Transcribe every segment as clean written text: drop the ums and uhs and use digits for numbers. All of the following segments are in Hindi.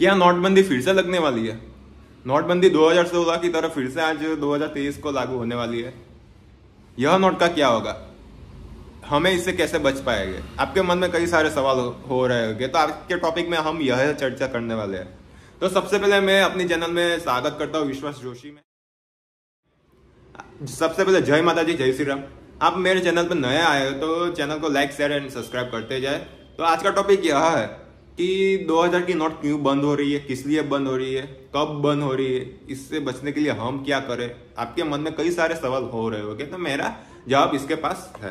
क्या नोटबंदी फिर से लगने वाली है? नोटबंदी 2016 की तरह फिर से आज 2023 को लागू होने वाली है। यह नोट का क्या होगा? हमें इससे कैसे बच पाएंगे? आपके मन में कई सारे सवाल हो रहे होंगे, तो आज के टॉपिक में हम यह चर्चा करने वाले हैं। तो सबसे पहले मैं अपनी चैनल में स्वागत करता हूँ विश्वास जोशी में। सबसे पहले जय माता जी, जय श्री राम। आप मेरे चैनल पर नए आए हो तो चैनल को लाइक शेयर एंड सब्सक्राइब करते जाए। तो आज का टॉपिक यह है कि 2000 की नोट क्यों बंद हो रही है, किस लिए बंद हो रही है, कब बंद हो रही है, इससे बचने के लिए हम क्या करें। आपके मन में कई सारे सवाल हो रहे होंगे, तो मेरा जवाब इसके पास है।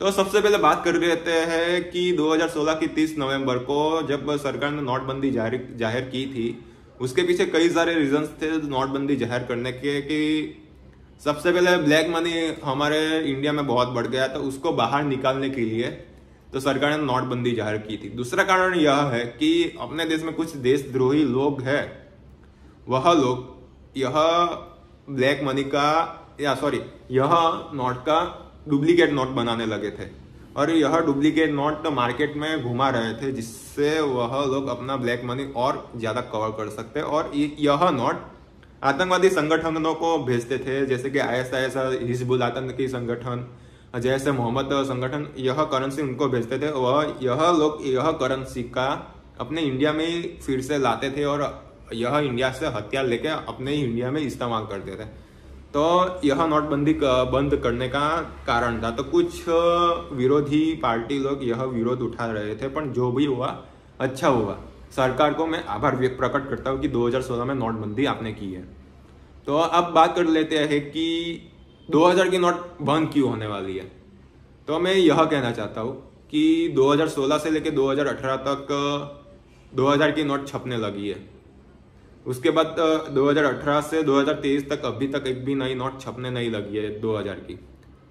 तो सबसे पहले बात कर लेते हैं कि 2016 की 30 नवंबर को जब सरकार ने नोटबंदी जाहिर की थी, उसके पीछे कई सारे रीजंस थे नोटबंदी जाहिर करने के। कि सबसे पहले ब्लैक मनी हमारे इंडिया में बहुत बढ़ गया, तो उसको बाहर निकालने के लिए तो सरकार ने नोटबंदी जाहिर की थी। दूसरा कारण यह है कि अपने देश में कुछ देशद्रोही लोग हैं, वह लोग यह ब्लैक मनी का यह नोट का डुप्लीकेट नोट बनाने लगे थे और यह डुप्लीकेट नोट मार्केट में घुमा रहे थे, जिससे वह लोग अपना ब्लैक मनी और ज्यादा कवर कर सकते। और यह नोट आतंकवादी संगठनों को भेजते थे, जैसे कि ISIS हिजबुल आतंकी संगठन, जैसे मोहम्मद संगठन, यह करेंसी उनको भेजते थे। वह यह लोग यह करेंसी का अपने इंडिया में फिर से लाते थे और यह इंडिया से हथियार लेके अपने इंडिया में इस्तेमाल करते थे। तो यह नोटबंदी बंद करने का कारण था। तो कुछ विरोधी पार्टी लोग यह विरोध उठा रहे थे, पर जो भी हुआ अच्छा हुआ। सरकार को मैं आभार प्रकट करता हूँ कि 2016 में नोटबंदी आपने की है। तो अब बात कर लेते हैं कि 2000 की नोट बंद क्यों होने वाली है। तो मैं यह कहना चाहता हूँ कि 2016 से लेकर 2018 तक 2000 की नोट छपने लगी है। उसके बाद 2018 से 2023 तक अभी तक एक भी नई नोट छपने नहीं लगी है 2000 की।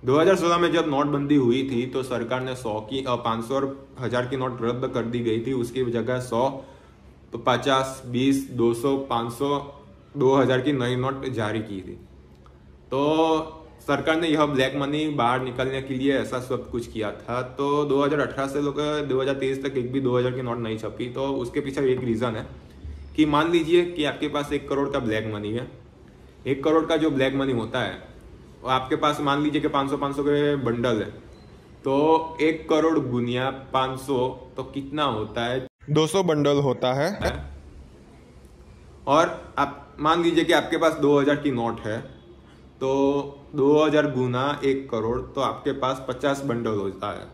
2016 में जब नोटबंदी हुई थी तो सरकार ने 100 की 500 और 1000 की नोट रद्द कर दी गई थी। उसकी जगह 100, 50, 20, 200, 500, 2000 की नई नोट जारी की थी। तो सरकार ने यह ब्लैक मनी बाहर निकालने के लिए ऐसा सब कुछ किया था। तो 2018 से लेकर 2023 तक एक भी 2000 की नोट नहीं छपी। तो उसके पीछे एक रीजन है कि मान लीजिए कि आपके पास 1 करोड़ का ब्लैक मनी है। 1 करोड़ का जो ब्लैक मनी होता है वो आपके पास मान लीजिए कि 500 के बंडल है। तो 1 करोड़ गुनिया 500 तो कितना होता है? 200 बंडल होता है। और आप मान लीजिए कि आपके पास 2000 की नोट है, तो 2000 गुना 1 करोड़ तो आपके पास 50 बंडल होता है।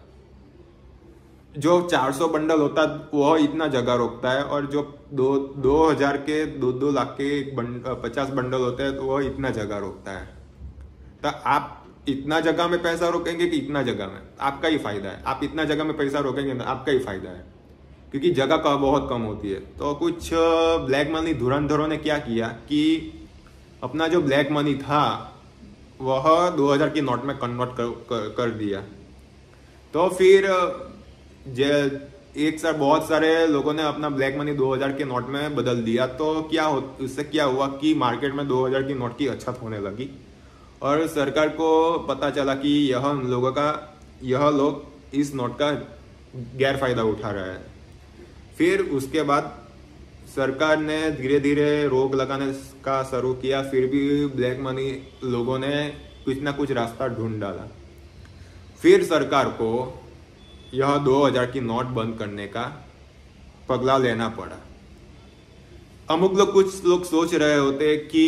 जो 400 बंडल होता है वह इतना जगह रोकता है, और जो 2000 के 2 लाख के 50 बंडल होते हैं तो वह इतना जगह रोकता है। तो आप इतना जगह में पैसा रोकेंगे कि इतना जगह में, आपका ही फायदा है। आप इतना जगह में पैसा रोकेंगे ना, आपका ही फायदा है, क्योंकि जगह का बहुत कम होती है। तो कुछ ब्लैक मनी धुरंधरों ने क्या किया कि अपना जो ब्लैक मनी था वह 2000 की नोट में कन्वर्ट कर दिया। तो फिर एक साथ बहुत सारे लोगों ने अपना ब्लैक मनी 2000 के नोट में बदल दिया। तो उससे क्या हुआ कि मार्केट में 2000 की नोट की अछत होने लगी और सरकार को पता चला कि यह लोग इस नोट का गैर फायदा उठा रहे हैं। फिर उसके बाद सरकार ने धीरे धीरे रोक लगाने का शुरू किया। फिर भी ब्लैक मनी लोगों ने कुछ ना कुछ रास्ता ढूंढ डाला। फिर सरकार को यह 2000 की नोट बंद करने का पगला लेना पड़ा। कुछ लोग सोच रहे होते कि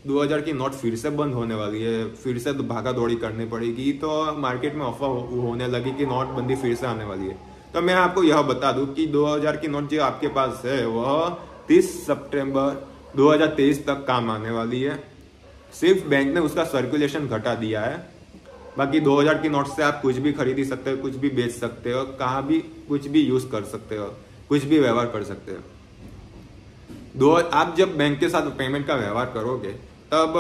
2000 की नोट फिर से बंद होने वाली है, फिर से भागा दौड़ी करनी पड़ेगी। तो मार्केट में अफवाह होने लगी कि नोटबंदी फिर से आने वाली है। तो मैं आपको यह बता दूं कि 2000 की नोट जो आपके पास है वह 30 सितंबर 2023 तक काम आने वाली है। सिर्फ बैंक ने उसका सर्कुलेशन घटा दिया है। बाकी 2000 की नोट से आप कुछ भी खरीदी सकते हो, कुछ भी बेच सकते हो, कहाँ भी कुछ भी यूज कर सकते हो, कुछ भी व्यवहार कर सकते हो। आप जब बैंक के साथ पेमेंट का व्यवहार करोगे तब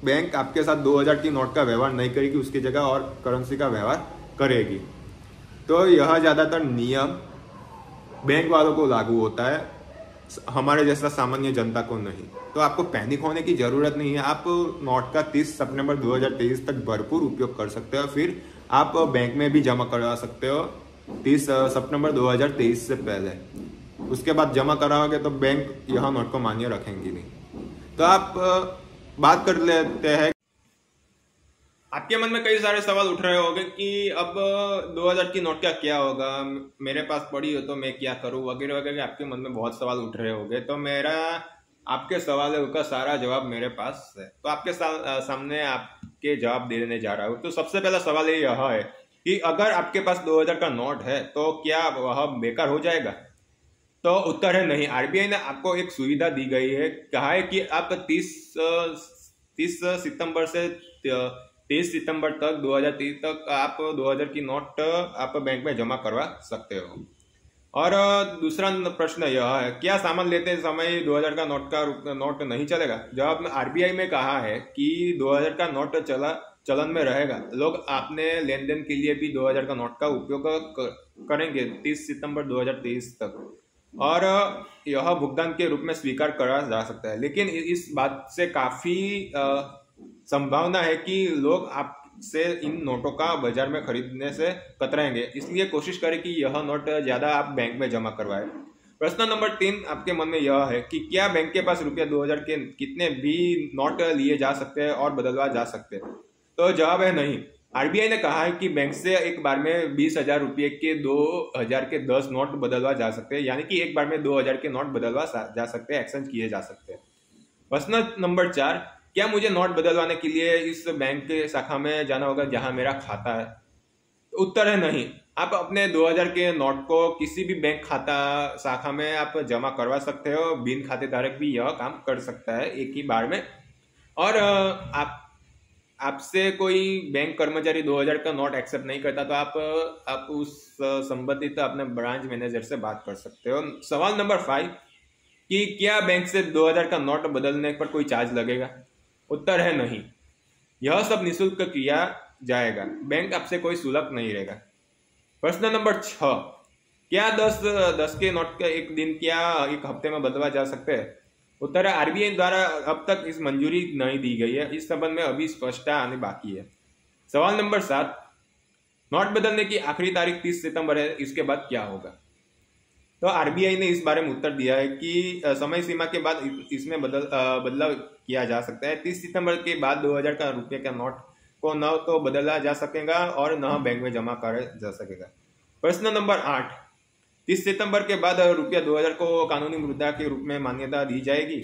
बैंक आपके साथ 2000 की नोट का व्यवहार नहीं करेगी, उसकी जगह और करेंसी का व्यवहार करेगी। तो यह ज्यादातर नियम बैंक वालों को लागू होता है, हमारे जैसा सामान्य जनता को नहीं। तो आपको पैनिक होने की जरूरत नहीं है। आप नोट का 30 सितंबर 2023 तक भरपूर उपयोग कर सकते हो। फिर आप बैंक में भी जमा करवा सकते हो 30 सितंबर 2023 से पहले। उसके बाद जमा कराओगे तो बैंक यह नोट को मान्य रखेंगी नहीं। तो आप बात कर लेते हैं। आपके मन में कई सारे सवाल उठ रहे होंगे कि अब 2000 की नोट का क्या होगा, मेरे पास पड़ी हो तो मैं क्या करूं, वगैरह वगैरह। आपके मन में बहुत सवाल उठ रहे होंगे। तो मेरा आपके सवालों का सारा जवाब मेरे पास है, तो आपके सामने आपके जवाब देने जा रहा हूँ। तो सबसे पहला सवाल यह है कि अगर आपके पास 2000 का नोट है तो क्या वह बेकार हो जाएगा? तो उत्तर है नहीं। आरबीआई ने आपको एक सुविधा दी गई है, कहा है कि आप 30 सितंबर से 30 सितंबर तक 2030 तक आप 2000 की नोट आप बैंक में जमा करवा सकते हो। और दूसरा प्रश्न यह है, क्या सामान लेते समय 2000 का नोट नहीं चलेगा? जवाब आरबीआई में कहा है कि 2000 का नोट चलन में रहेगा। लोग अपने लेन देन के लिए भी 2000 का नोट का उपयोग करेंगे 30 सितंबर 2023 तक, और यह भुगतान के रूप में स्वीकार करा जा सकता है। लेकिन इस बात से काफी संभावना है कि लोग आपसे इन नोटों का बाजार में खरीदने से कतराएंगे, इसलिए कोशिश करें कि यह नोट ज्यादा आप बैंक में जमा करवाएं। प्रश्न नंबर 3 आपके मन में यह है कि क्या बैंक के पास रुपया 2000 के कितने भी नोट लिए जा सकते हैं और बदलवा जा सकते हैं? तो जवाब है नहीं। आरबीआई ने कहा है कि बैंक से एक बार में 20,000 रुपये के 2000 के 10 नोट बदलवा जा सकते हैं, यानी कि एक बार में 2000 के नोट बदलवा जा सकते हैं, एक्सचेंज किए जा सकते हैं। प्रश्न नंबर 4, क्या मुझे नोट बदलवाने के लिए इस बैंक के शाखा में जाना होगा जहां मेरा खाता है? उत्तर है नहीं। आप अपने 2000 के नोट को किसी भी बैंक खाता शाखा में आप जमा करवा सकते हो। बिन खातेधारक भी यह काम कर सकता है एक ही बार में। और आपसे कोई बैंक कर्मचारी 2000 का नोट एक्सेप्ट नहीं करता तो आप उस संबंधित अपने ब्रांच मैनेजर से बात कर सकते हो। सवाल नंबर 5 कि क्या बैंक से 2000 का नोट बदलने पर कोई चार्ज लगेगा? उत्तर है नहीं। यह सब निःशुल्क किया जाएगा, बैंक आपसे कोई शुल्क नहीं रहेगा। प्रश्न नंबर 6, क्या 10 के नोट का एक दिन क्या एक हफ्ते में बदलवा जा सकते हैं? उत्तर है आरबीआई द्वारा अब तक इस मंजूरी नहीं दी गई है, इस संबंध में अभी स्पष्टता आने बाकी है। सवाल नंबर 7, नोट बदलने की आखिरी तारीख 30 सितंबर है, इसके बाद क्या होगा? तो आरबीआई ने इस बारे में उत्तर दिया है कि समय सीमा के बाद इसमें बदलाव किया जा सकता है। 30 सितंबर के बाद 2000 का रुपये का नोट को न तो बदला जा सकेगा और न बैंक में जमा करा जा सकेगा। प्रश्न नंबर 8, 30 सितंबर के बाद रुपया 2000 को कानूनी मुद्रा के रूप में मान्यता दी जाएगी?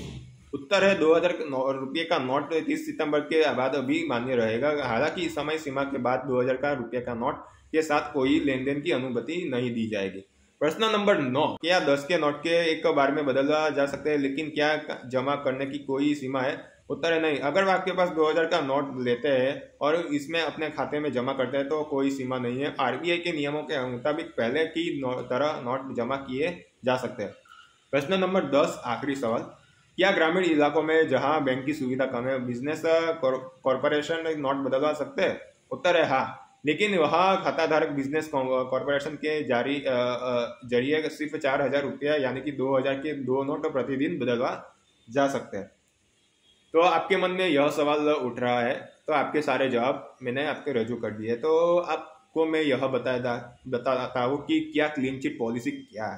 उत्तर है 2000 रुपये का नोट 30 सितंबर के बाद अभी मान्य रहेगा, हालांकि समय सीमा के बाद 2000 का रुपये का नोट के साथ कोई लेन देन की अनुमति नहीं दी जाएगी। प्रश्न नंबर 9, क्या 10 के नोट के एक बार में बदला जा सकते हैं, लेकिन क्या जमा करने की कोई सीमा है? उत्तर है नहीं। अगर आपके पास 2000 का नोट लेते हैं और इसमें अपने खाते में जमा करते हैं तो कोई सीमा नहीं है। आरबीआई के नियमों के मुताबिक पहले की तरह नोट जमा किए जा सकते हैं। प्रश्न नंबर 10 आखिरी सवाल, क्या ग्रामीण इलाकों में जहां बैंक की सुविधा कम है बिजनेस कॉरपोरेशन नोट बदलवा सकते हैं? उत्तर है हाँ, लेकिन वहाँ खाताधारक बिजनेस कॉरपोरेशन के जरिए सिर्फ 4000 रुपया यानी कि 2000 के 2 नोट प्रतिदिन बदलवा जा सकते हैं। तो आपके मन में यह सवाल उठ रहा है, तो आपके सारे जवाब मैंने आपके रजू कर दिए। तो आपको मैं यह बताता हूँ कि क्या क्लीन चिट पॉलिसी क्या है।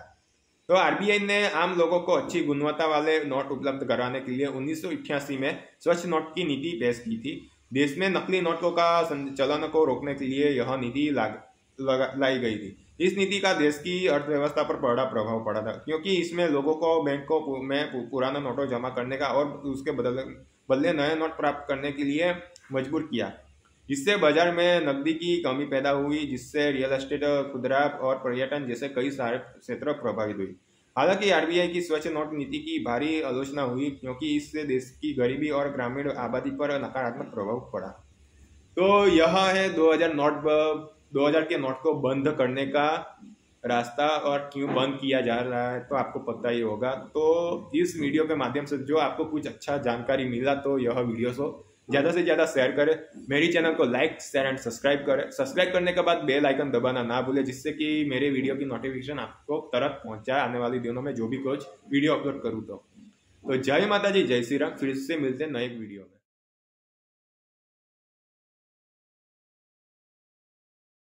तो आरबीआई ने आम लोगों को अच्छी गुणवत्ता वाले नोट उपलब्ध कराने के लिए 1988 में स्वच्छ नोट की नीति पेश की थी। देश में नकली नोटों का चलन को रोकने के लिए यह नीति लाई गई थी। इस नीति का देश की अर्थव्यवस्था पर बड़ा प्रभाव पड़ा था, क्योंकि इसमें लोगों को बैंकों में पुराना नोटों जमा करने का और उसके बदले नए नोट प्राप्त करने के लिए मजबूर किया। इससे बाजार में नकदी की कमी पैदा हुई, जिससे रियल एस्टेट, खुदरा और पर्यटन जैसे कई सारे क्षेत्र प्रभावित हुई। हालांकि आरबीआई की स्वच्छ नोट नीति की भारी आलोचना हुई, क्योंकि इससे देश की गरीबी और ग्रामीण आबादी पर नकारात्मक प्रभाव पड़ा। तो यह है 2000 के नोट को बंद करने का रास्ता और क्यों बंद किया जा रहा है, तो आपको पता ही होगा। तो इस वीडियो के माध्यम से जो आपको कुछ अच्छा जानकारी मिला, तो यह वीडियो को ज़्यादा से ज़्यादा शेयर करें। मेरी चैनल को लाइक, शेयर एंड सब्सक्राइब करें। सब्सक्राइब करने के बाद बेल आइकन दबाना ना भूलें, जिससे कि मेरे वीडियो की नोटिफिकेशन आपको तुरंत पहुंच जाए आने वाले दिनों में जो भी कुछ वीडियो अपलोड करूँ। तो जय माता जी, जय श्री राम। फिर से मिलते हैं नए वीडियो में।